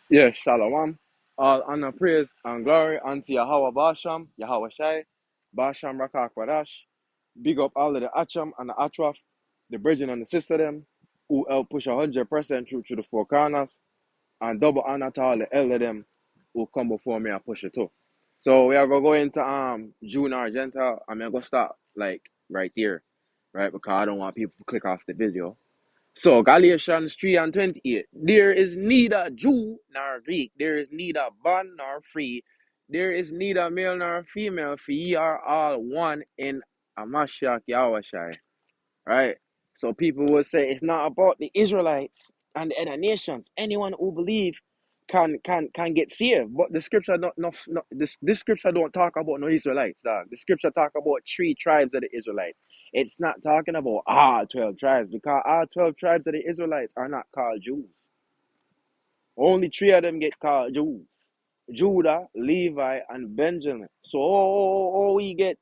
Yes, Shalom. All honor, praise, and glory unto Yahweh Basham, Yahweh Shai, Basham Rakak Wadash. Big up all of the Acham and the Atraf, the bridging and the sister them, who help push 100% through to the four corners, and double honor to all the elder them who come before me and push it too. So we are gonna go into June or Gentile. I'm gonna start like right here, right? Because I don't want people to click off the video. So Galatians 3 and 28. There is neither Jew nor Greek. There is neither bond nor free. There is neither male nor female, for ye are all one in Amashiach Yahushai. Right? So people will say it's not about the Israelites and the other nations. Anyone who believe can get saved. But the scripture don't no, this scripture don't talk about no Israelites, dog. The scripture talk about three tribes of the Israelites. It's not talking about all 12 tribes, because all 12 tribes of the Israelites are not called Jews. Only three of them get called Jews. Judah, Levi, and Benjamin. So we get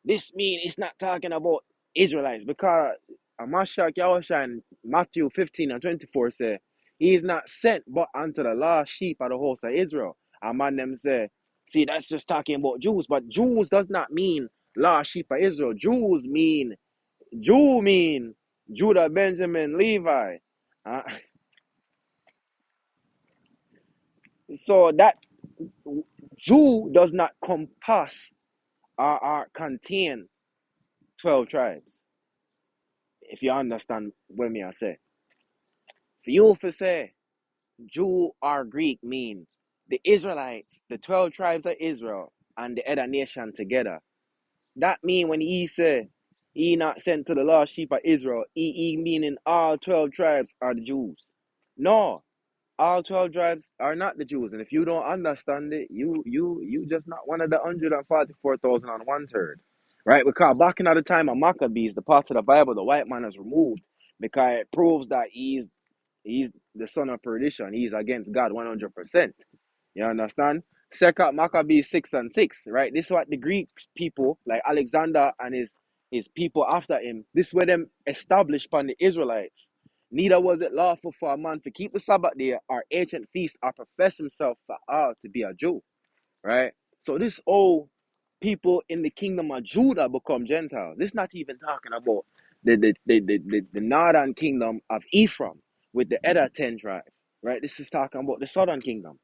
this mean it's not talking about Israelites, because Amashak Yahusha in Matthew 15 and 24 say, he is not sent but unto the lost sheep of the host of Israel. A man them say, see, that's just talking about Jews, but Jews does not mean lost sheep of Israel. Jew mean Judah, Benjamin, Levi. Uh, so that Jew does not compass or contain 12 tribes, if you understand what me I say. For you to say Jew or Greek mean the Israelites, the 12 tribes of Israel, and the other nation together. That mean when he say he not sent to the lost sheep of Israel, he meaning all 12 tribes are the Jews. No, all 12 tribes are not the Jews. And if you don't understand it, you just not one of the 144,000 and one third. Right? Because back in the time of Maccabees, the part of the Bible the white man has removed, because it proves that he's the son of perdition. He's against God 100%. You understand? Second Maccabees 6 and 6, right? This is what the Greeks people, like Alexander and his people after him, this were them established upon the Israelites. Neither was it lawful for a man to keep the Sabbath day or ancient feast or profess himself for all to be a Jew, right? So this old people in the kingdom of Judah become Gentiles. This is not even talking about the northern kingdom of Ephraim with the other 10 tribes, right? This is talking about the southern kingdom.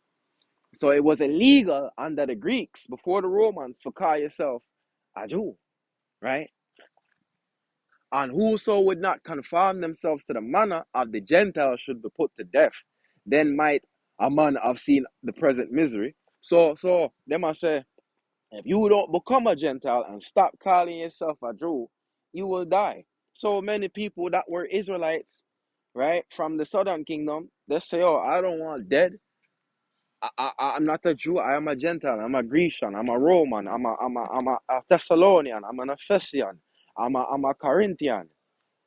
So it was illegal under the Greeks before the Romans to call yourself a Jew, right? And whoso would not conform themselves to the manner of the Gentiles should be put to death. Then might a man have seen the present misery. So they must say, if you don't become a Gentile and stop calling yourself a Jew, you will die. So many people that were Israelites, right, from the southern kingdom, they say, oh, I don't want dead. I'm not a Jew. I am a Gentile. I'm a Grecian. I'm a Roman. I'm a Thessalonian. I'm an Ephesian. I'm a Corinthian,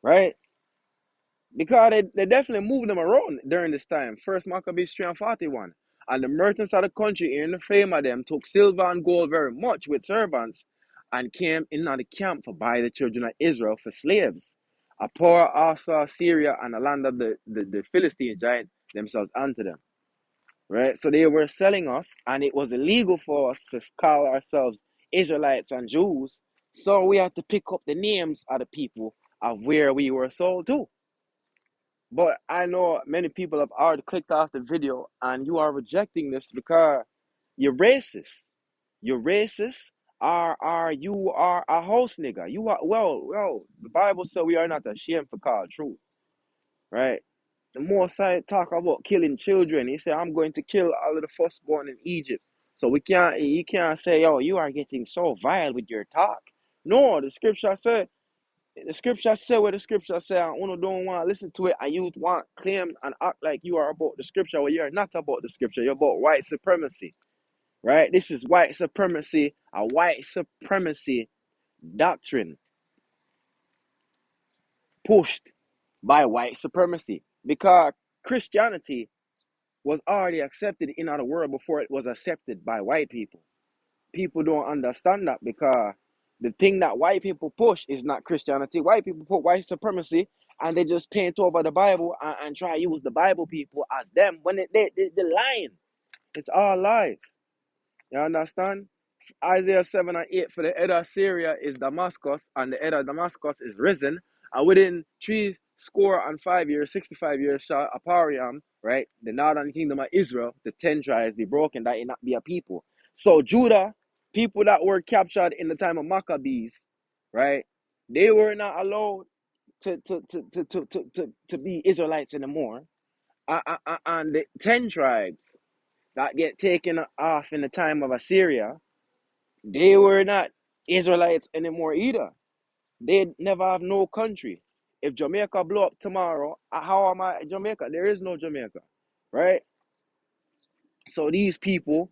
right? Because they definitely moved them around during this time. First Maccabees 3 and 41. And the merchants of the country, in the fame of them, took silver and gold very much with servants, and came in the camp for buy the children of Israel for slaves. A poor also Syria and the land of the Philistines joined themselves unto them. Right? So they were selling us, and it was illegal for us to call ourselves Israelites and Jews. So we had to pick up the names of the people of where we were sold to. But I know many people have already clicked off the video, and you are rejecting this because you're racist. You're racist, or you are a host nigga. You are well. The Bible says we are not ashamed for call truth, right? The Mosai talk about killing children. He said, "I'm going to kill all of the firstborn in Egypt." So you can't say, "Oh, you are getting so vile with your talk." No, the scripture said what the scripture say, and you don't want to listen to it, and you want claim and act like you are about the scripture, well, you're not about the scripture. You're about white supremacy, right? This is white supremacy, a white supremacy doctrine pushed by white supremacy, because Christianity was already accepted in our world before it was accepted by white people. People don't understand that, because the thing that white people push is not Christianity. White people put white supremacy and they just paint over the Bible and try to use the Bible people as them when they're lying. It's all lies. You understand? Isaiah 7 and 8, for the head of Syria is Damascus, and the head of Damascus is risen. And within 65 years, 65 years, shall Apariam, right, the northern kingdom of Israel, the 10 tribes be broken, that it not be a people. So Judah, people that were captured in the time of Maccabees, right, they were not allowed to be Israelites anymore. And the 10 tribes that get taken off in the time of Assyria, they were not Israelites anymore either. They never have no country. If Jamaica blow up tomorrow, how am I Jamaica? There is no Jamaica, right? So these people,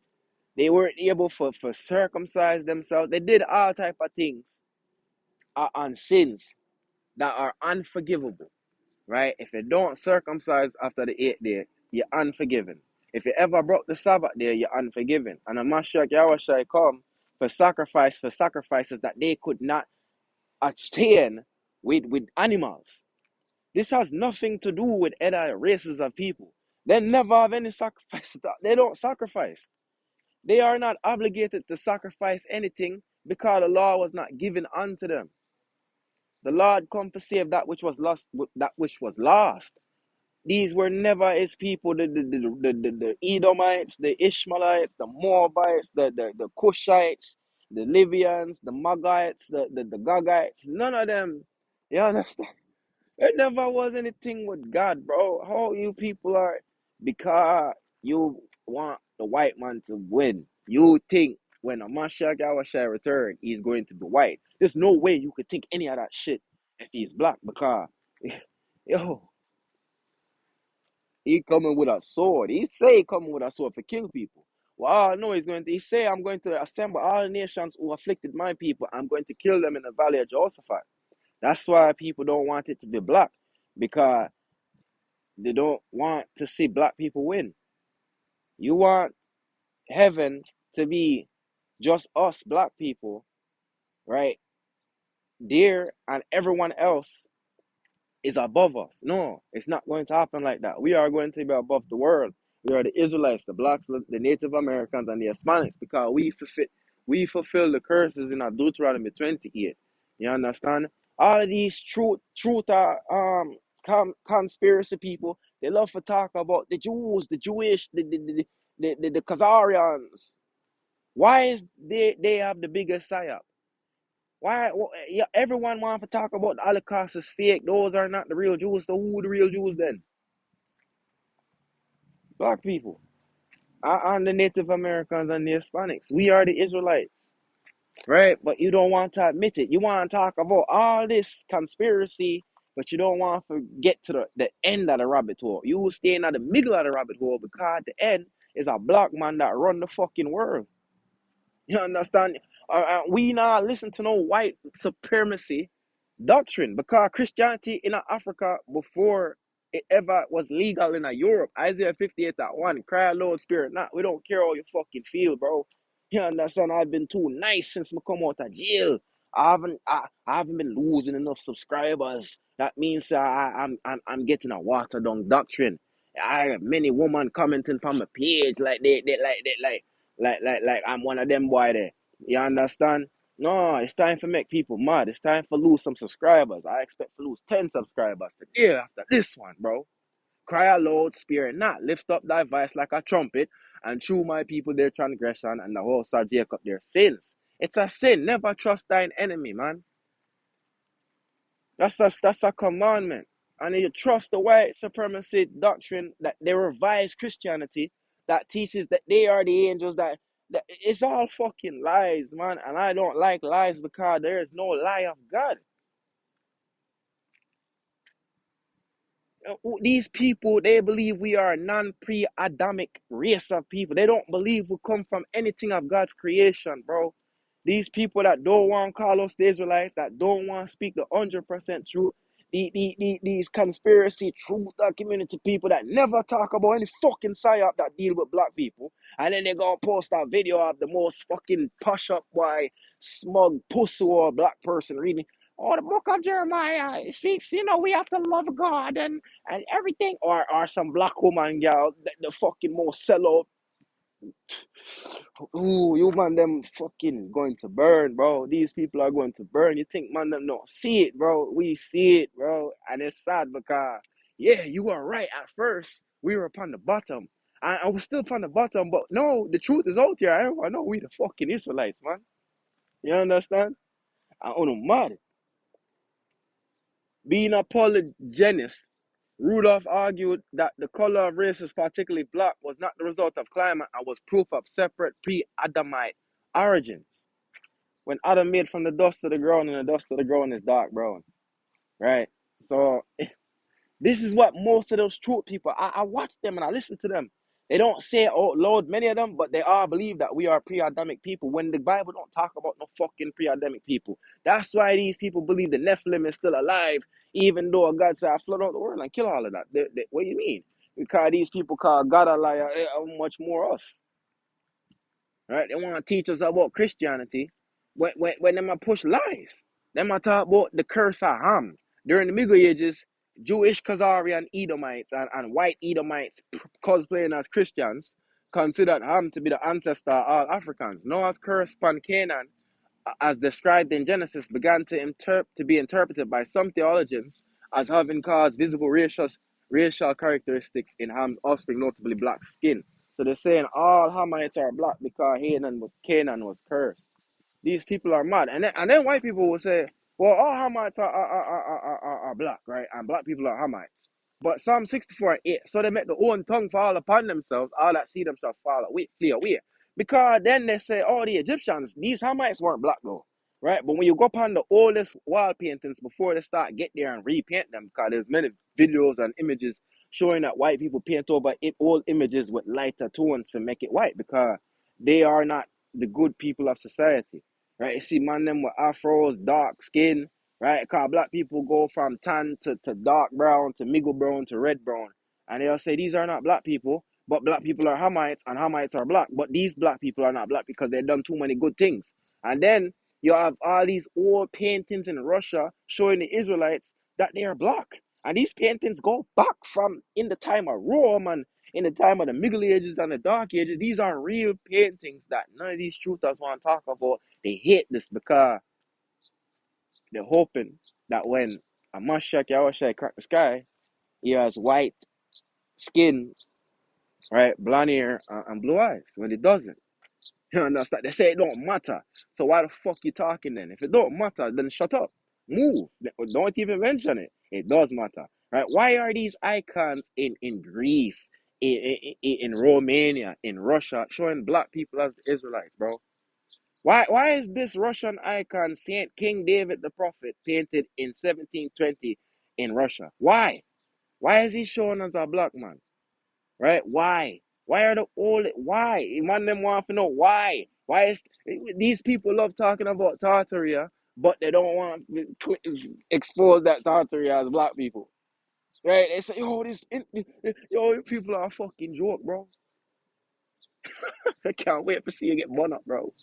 they weren't able for circumcise themselves. They did all type of things on sins that are unforgivable, right? If you don't circumcise after the 8th day, you're unforgiven. If you ever broke the Sabbath day, you're unforgiven. And the Mashiach Yahushua come for sacrifices that they could not abstain with animals. This has nothing to do with other races of people. They never have any sacrifice. They don't sacrifice. They are not obligated to sacrifice anything because the law was not given unto them. The Lord come to save that which was lost, that which was lost. These were never his people, the Edomites, the Ishmaelites, the Moabites, the Cushites, the Libyans, the Magites, the Gagites. None of them. You understand? There never was anything with God, bro. How you people are, because you want the white man to win. You think when a Mashiach Yahushua return, he's going to be white. There's no way you could think any of that shit if he's black, because yo, he coming with a sword. He say he coming with a sword to kill people. Well, no, he say, I'm going to assemble all the nations who afflicted my people. I'm going to kill them in the valley of Jehoshaphat. That's why people don't want it to be black, because they don't want to see black people win. You want heaven to be just us black people, right? There, and everyone else is above us. No, it's not going to happen like that. We are going to be above the world. We are the Israelites, the blacks, the Native Americans, and the Hispanics, because we fulfill the curses in our Deuteronomy 28. You understand? All of these truth are conspiracy people. They love to talk about the Jews, the Jewish, the Khazarians. Why is they have the biggest psyop? Why? Yeah, everyone wants to talk about the Holocaust is fake. Those are not the real Jews. So who the real Jews then? Black people. And the Native Americans and the Hispanics. We are the Israelites. Right? But you don't want to admit it. You want to talk about all this conspiracy, but you don't want to get to the end of the rabbit hole. You staying at the middle of the rabbit hole, because at the end is a black man that run the fucking world. You understand? We not listen to no white supremacy doctrine, because Christianity in Africa, before it ever was legal in Europe, Isaiah 58:1, cry Lord Spirit not. We don't care how you fucking feel, bro. You understand? I've been too nice since I come out of jail. I haven't been losing enough subscribers. That means I'm getting a watered down doctrine. I have many women commenting from my page like like I'm one of them boy there. You understand? No, it's time for make people mad. It's time for lose some subscribers. I expect to lose 10 subscribers today after this one, bro. Cry aloud, spare not. Lift up thy voice like a trumpet, and shew my people their transgression and the house of Jacob their sins. It's a sin. Never trust thine enemy, man. That's a commandment. And you trust the white supremacy doctrine that they revise Christianity that teaches that they are the angels, that it's all fucking lies, man. And I don't like lies, because there is no lie of God. These people, they believe we are a non-pre-Adamic race of people. They don't believe we come from anything of God's creation, bro. These people that don't want to call us the Israelites, that don't want to speak the 100% truth, these conspiracy truth community people that never talk about any fucking psyop that deal with black people, and then they go post a video of the most fucking push up boy, smug pussy or black person reading. oh, the book of Jeremiah it speaks, we have to love God and everything. Or some black woman, girl, the fucking most sellout. Ooh, you man, them fucking going to burn, bro. These people are going to burn. You think man, them don't see it, bro? We see it, bro. And it's sad because, yeah, you were right at first. We were upon the bottom. I was still upon the bottom, but no, the truth is out here. I know we the fucking Israelites, man. You understand? I don't know, mad. Being a polygenist, Rudolph argued that the color of races, particularly black, was not the result of climate and was proof of separate pre-Adamite origins. When Adam made from the dust of the ground, and the dust of the ground is dark brown, right? So this is what most of those truth people, I watch them and I listen to them. They don't say it out loud, many of them, but they all believe that we are pre-Adamic people when the Bible don't talk about no fucking pre-Adamic people. That's why these people believe the Nephilim is still alive, even though God said I flood out the world and kill all of that. What do you mean? Because these people call God a liar, how much more us? Right? They want to teach us about Christianity when them a push lies. Them a talk about the curse of Ham. During the Middle Ages, Jewish Khazarian Edomites and white Edomites cosplaying as Christians considered Ham to be the ancestor of all Africans. Noah's curse upon Canaan, as described in Genesis, began to be interpreted by some theologians as having caused visible racial characteristics in Ham's offspring, notably black skin. So they're saying all Hamites are black because Canaan was cursed. These people are mad. And then white people will say, well, all Hamites are black, right? And black people are Hamites. But Psalm 64 8, so they make the own tongue fall upon themselves, all that see themselves fall away, flee away. Because then they say, oh, the Egyptians, these Hamites weren't black though, right? But when you go upon the oldest wall paintings before they start get there and repaint them, because there's many videos and images showing that white people paint over old images with lighter tones to make it white because they are not the good people of society, right? You see, man, them with afros, dark skin, right? Because black people go from tan to dark brown to middle brown to red brown. And they'll say these are not black people, but black people are Hamites and Hamites are black. But these black people are not black because they've done too many good things. And then you have all these old paintings in Russia showing the Israelites that they are black. And these paintings go back from in the time of Rome and in the time of the Middle Ages and the Dark Ages. These are real paintings that none of these truthers want to talk about. They hate this because they're hoping that when a Mashiach Yahushua crack the sky, he has white skin, right, blonde hair, and blue eyes. When it doesn't. You understand? They say it don't matter. So why the fuck you talking then? If it don't matter, then shut up. Move. Don't even mention it. It does matter. Right? Why are these icons in Greece, in Romania, in Russia, showing black people as the Israelites, bro? Why is this Russian icon Saint King David the Prophet painted in 1720 in Russia? Why? Why is he showing us a black man? Right? Why? Why are the old? Why? Man, them want to know why. Why is these people love talking about Tartaria, but they don't want to expose that Tartaria as black people. Right? They say, yo, people are a fucking joke, bro. I can't wait to see you get bun up, bro.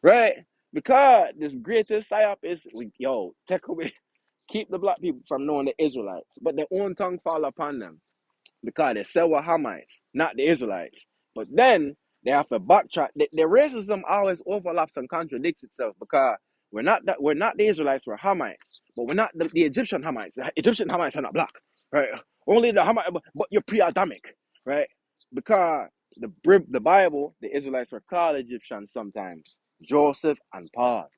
Right? Because this greatest psyop is, take away, keep the black people from knowing the Israelites, but their own tongue fall upon them because they say we're Hamites, not the Israelites. But then they have to backtrack. The racism always overlaps and contradicts itself because we're not the Israelites, we're Hamites, but we're not the Egyptian Hamites. The Egyptian Hamites are not black, right? Only the Hamites, but you're pre-Adamic, right? Because the Bible, the Israelites were called Egyptians sometimes, Joseph and Paul,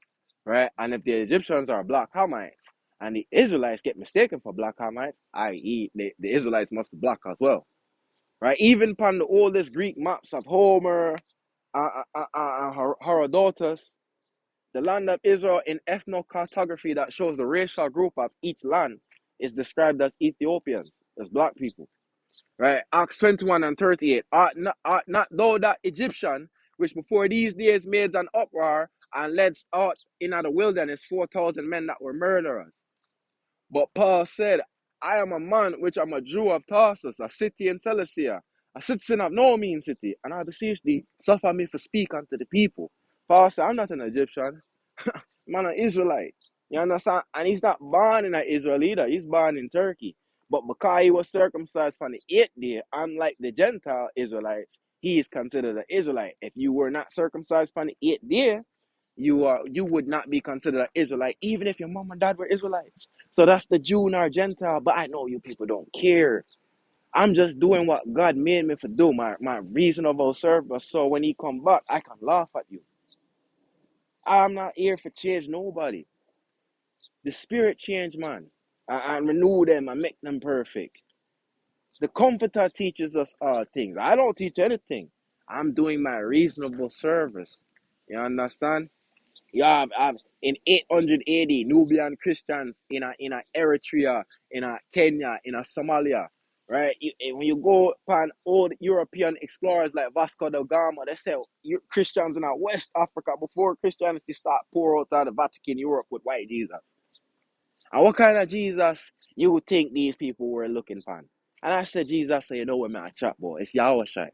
right? And if the Egyptians are black Hamites and the Israelites get mistaken for black Hamites, i.e., the Israelites must be black as well, right? Even upon the oldest Greek maps of Homer, Herodotus, the land of Israel in ethnocartography that shows the racial group of each land is described as Ethiopians, as black people, right? Acts 21 and 38. Not though that Egyptian, which before these days made an uproar and led out in the wilderness 4,000 men that were murderers. But Paul said, I am a man which am a Jew of Tarsus, a city in Cilicia, a citizen of no mean city, and I beseech thee, suffer me to speak unto the people. Paul said, I'm not an Egyptian, man, an Israelite. You understand? And he's not born in Israel either. He's born in Turkey. But because he was circumcised on the 8th day, unlike the Gentile Israelites, he is considered an Israelite. If you were not circumcised on the 8th day, you would not be considered an Israelite, even if your mom and dad were Israelites. So that's the Jew nor Gentile. But I know you people don't care. I'm just doing what God made me to do, my reasonable service. So when he come back, I can laugh at you. I'm not here for change nobody. The spirit change man. And renew them and make them perfect. The comforter teaches us all things. I don't teach anything. I'm doing my reasonable service. You understand? Yeah, in 800 AD, Nubian Christians in a Eritrea, in a Kenya, in a Somalia, right? When you go upon old European explorers like Vasco da Gama, they say Christians in West Africa before Christianity start pour out of the Vatican Europe with white Jesus. And what kind of Jesus you think these people were looking for? And I said, Jesus, so you know what man chat boy, it's Yahweh Shai.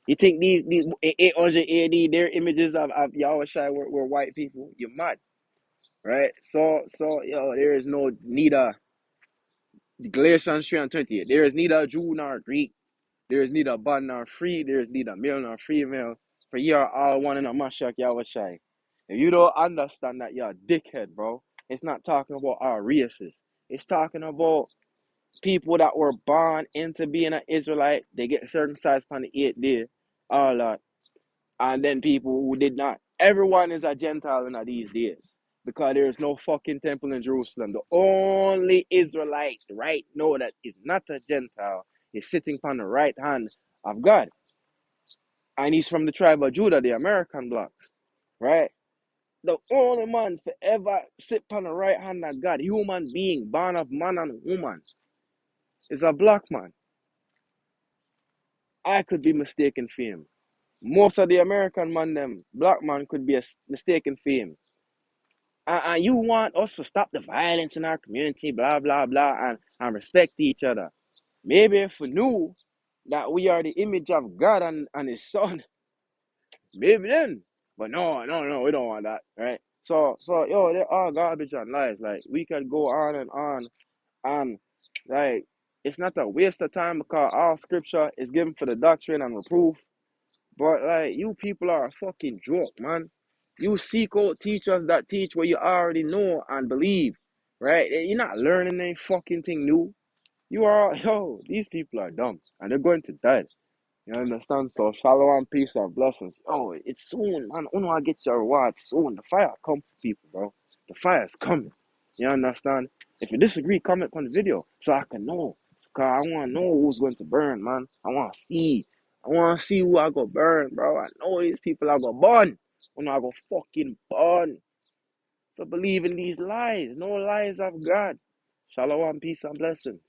You think these in 800 AD, their images of Yahweh Shai were white people? You're mad. Right? So there is no neither Galatians 3 and 28. There is neither Jew nor Greek. There is neither bond nor free. There is neither male nor female. For ye are all one in a Mashiach Yahweh Shai. If you don't understand that, you're a dickhead, bro. It's not talking about our races. It's talking about people that were born into being an Israelite. They get circumcised on the 8th day. All that. And then people who did not. Everyone is a Gentile in these days because there is no fucking temple in Jerusalem. The only Israelite right now that is not a Gentile is sitting on the right hand of God. And he's from the tribe of Judah, the American blacks, right? The only man to ever sit on the right hand of God, human being, born of man and woman, is a black man. I could be mistaken for him. Most of the American man, them black man could be mistaken for him. And you want us to stop the violence in our community, blah, blah, blah, and respect each other. Maybe if we knew that we are the image of God and His Son, maybe then. But no, we don't want that, right? So, they're all garbage and lies. Like, we could go on, and, like, it's not a waste of time because all scripture is given for the doctrine and reproof. But like you people are a fucking joke, man. You seek out teachers that teach what you already know and believe, right? You're not learning any fucking thing new. You are, these people are dumb and they're going to die. You understand? So, shalom, peace, and blessings. Oh, it's soon, man. When I get your reward soon, the fire come for people, bro. The fire's coming. You understand? If you disagree, comment on the video so I can know. Because I want to know who's going to burn, man. I want to see. I want to see who I go burn, bro. I know these people are going to burn. When I go fucking burn. So believe in these lies. No lies of God. Shalom, peace, and blessings.